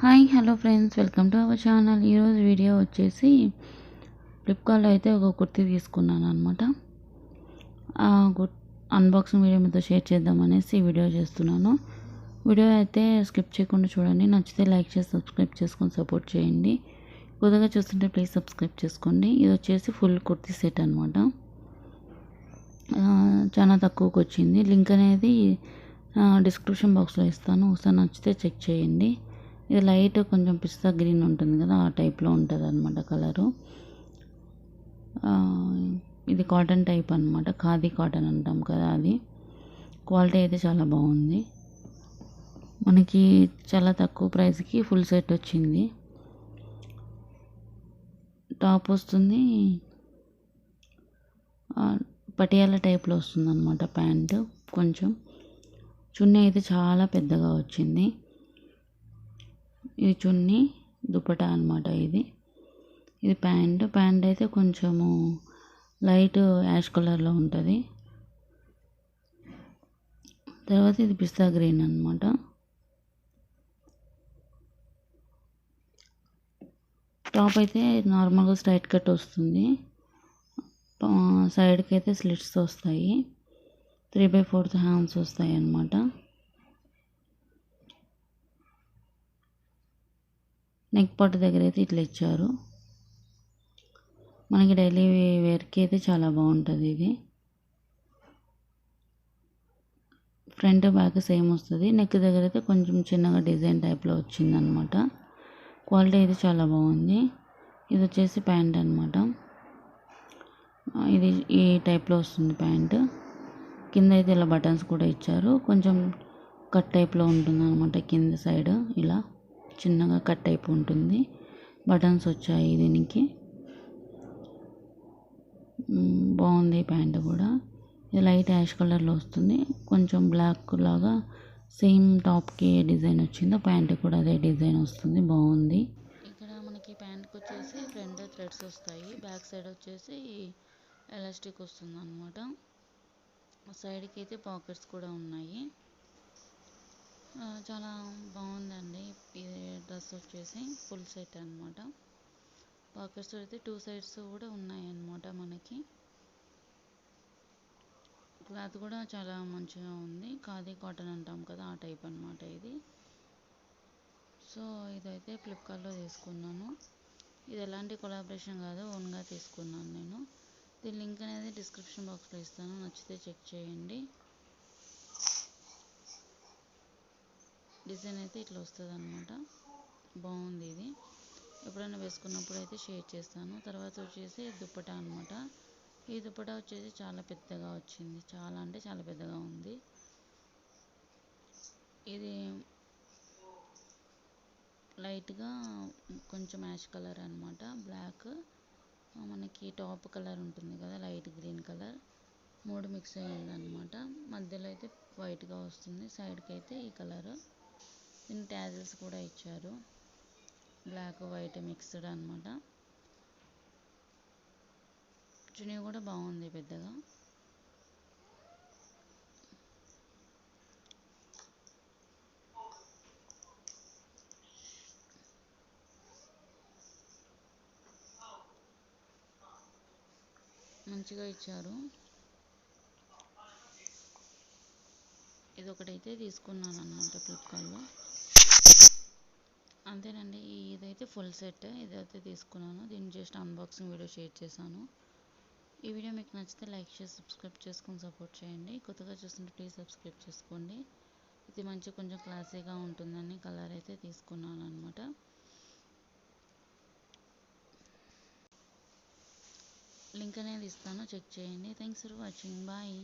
Hi hello friends, welcome to our channel. ఈరోజు video వచ్చేసి ఫ్లిప్కార్ట్లో అయితే ఒక కుర్తీ తీసుకున్నాను అనమాట. ఆ అన్బాక్సింగ్ వీడియో మీతో షేర్ చేద్దామనేసి వీడియో చేస్తున్నాను. వీడియో అయితే స్కిప్ చేయకుండా చూడండి. నచ్చితే లైక్ చేసి సబ్స్క్రైబ్ చేసుకొని సపోర్ట్ చేయండి. కొత్తగా చూస్తుంటే ప్లీజ్ సబ్స్క్రైబ్ చేసుకోండి. ఇది వచ్చేసి ఫుల్ కుర్తీ సెట్ అనమాట. చాలా తక్కువకి వచ్చింది. లింక్ అనేది డిస్క్రిప్షన్ బాక్స్లో ఇస్తాను. ఒకసారి నచ్చితే చెక్ చేయండి. ఇది లైట్ కొంచెం పిస్తా గ్రీన్ ఉంటుంది కదా, ఆ టైప్లో ఉంటుంది అనమాట కలరు. ఇది కాటన్ టైప్ అనమాట, ఖాదీ కాటన్ అంటాం కదా అది. క్వాలిటీ అయితే చాలా బాగుంది. మనకి చాలా తక్కువ ప్రైస్కి ఫుల్ సెట్ వచ్చింది. టాప్ వస్తుంది, పటియాలా టైప్లో వస్తుంది అనమాట ప్యాంటు. కొంచెం చున్నీ అయితే చాలా పెద్దగా వచ్చింది. ఇది చున్నీ, దుపటా అనమాట. ఇది ప్యాంట్ అయితే కొంచెము లైట్ యాష్ కలర్లో ఉంటుంది. తర్వాత ఇది పిస్తా గ్రీన్ అనమాట. టాప్ అయితే నార్మల్గా స్ట్రైట్ కట్ వస్తుంది. సైడ్కి అయితే స్లిట్స్ వస్తాయి. 3/4 హ్యాండ్స్ వస్తాయి అన్నమాట. నెక్ పార్ట్ దగ్గర అయితే ఇట్లా ఇచ్చారు. మనకి డైలీ వేర్కి అయితే చాలా బాగుంటుంది. ఇది ఫ్రంట్ బ్యాక్ సేమ్ వస్తుంది. నెక్ దగ్గర అయితే కొంచెం చిన్నగా డిజైన్ టైప్లో వచ్చిందనమాట. క్వాలిటీ అయితే చాలా బాగుంది. ఇది వచ్చేసి ప్యాంట్ అనమాట. ఇది ఈ టైప్లో వస్తుంది ప్యాంట్. కింద అయితే ఇలా బటన్స్ కూడా ఇచ్చారు. కొంచెం కట్ టైప్లో ఉంటుంది అనమాట. కింద సైడ్ ఇలా చిన్నగా కట్ టైప్ ఉంటుంది. బటన్స్ వచ్చాయి దీనికి. బాగుంది ప్యాంట్ కూడా. ఇది లైట్ యాష్ కలర్లో వస్తుంది. కొంచెం బ్లాక్ లాగా సేమ్ టాప్కి డిజైన్ వచ్చింది. ప్యాంట్ కూడా అదే డిజైన్ వస్తుంది. బాగుంది. ఇక్కడ మనకి ప్యాంట్కి వచ్చేసి ఫ్రంట్ థ్రెడ్స్ వస్తాయి. బ్యాక్ సైడ్ వచ్చేసి ఎలాస్టిక్ వస్తుంది అనమాట. సైడ్కి అయితే పాకెట్స్ కూడా ఉన్నాయి. చాలా బాగుందండి. ఇది డ్రెస్ వచ్చేసి ఫుల్ సెట్ అనమాట. పాకెట్స్ అయితే 2 సైడ్స్ కూడా ఉన్నాయి అన్నమాట. మనకి క్లాత్ కూడా చాలా మంచిగా ఉంది. ఖాదీ కాటన్ అంటాం కదా, ఆ టైప్ అనమాట ఇది. సో ఇదైతే ఫ్లిప్కార్ట్లో తీసుకున్నాను. ఇది ఎలాంటి కొలాబరేషన్ కాదు, ఓన్గా తీసుకున్నాను నేను. దీని లింక్ అనేది డిస్క్రిప్షన్ బాక్స్లో ఇస్తాను. నచ్చితే చెక్ చేయండి. డిజైన్ అయితే ఇట్లా వస్తుంది అనమాట. బాగుంది. ఇది ఎప్పుడైనా వేసుకున్నప్పుడు అయితే షేర్ చేస్తాను. తర్వాత వచ్చేసి దుప్పటా అనమాట. ఈ దుప్పటా వచ్చేసి చాలా పెద్దగా వచ్చింది. చాలా అంటే చాలా పెద్దగా ఉంది. ఇది లైట్గా కొంచెం యాష్ కలర్ అనమాట. బ్లాక్, మనకి టాప్ కలర్ ఉంటుంది కదా లైట్ గ్రీన్ కలర్, 3 మిక్స్ అయ్యింది అనమాట. మధ్యలో అయితే వైట్గా వస్తుంది. సైడ్కి అయితే ఈ కలర్. దీని ట్యాజిల్స్ కూడా ఇచ్చారు. బ్లాక్ వైట్ మిక్స్డ్ అనమాట. చున్నీ కూడా బాగుంది పెద్దగా. మంచిగా ఇచ్చారు. ఇది ఒకటైతే తీసుకున్నాను అనమాట ఫ్లిప్కార్ట్లో. అంతేనండి. ఇదైతే ఫుల్ సెట్. ఇదైతే తీసుకున్నాను. దీన్ని జస్ట్ అన్బాక్సింగ్ వీడియో షేర్ చేశాను. ఈ వీడియో మీకు నచ్చితే లైక్ చేసి సబ్స్క్రైబ్ చేసుకొని సపోర్ట్ చేయండి. కొత్తగా చూస్తుంటే ప్లీజ్ సబ్స్క్రైబ్ చేసుకోండి. ఇది మంచి కొంచెం క్లాసీగా ఉంటుందని కలర్ అయితే తీసుకున్నాను అనమాట. లింక్ అనేది ఇస్తాను, చెక్ చేయండి. Thanks for watching. బాయ్.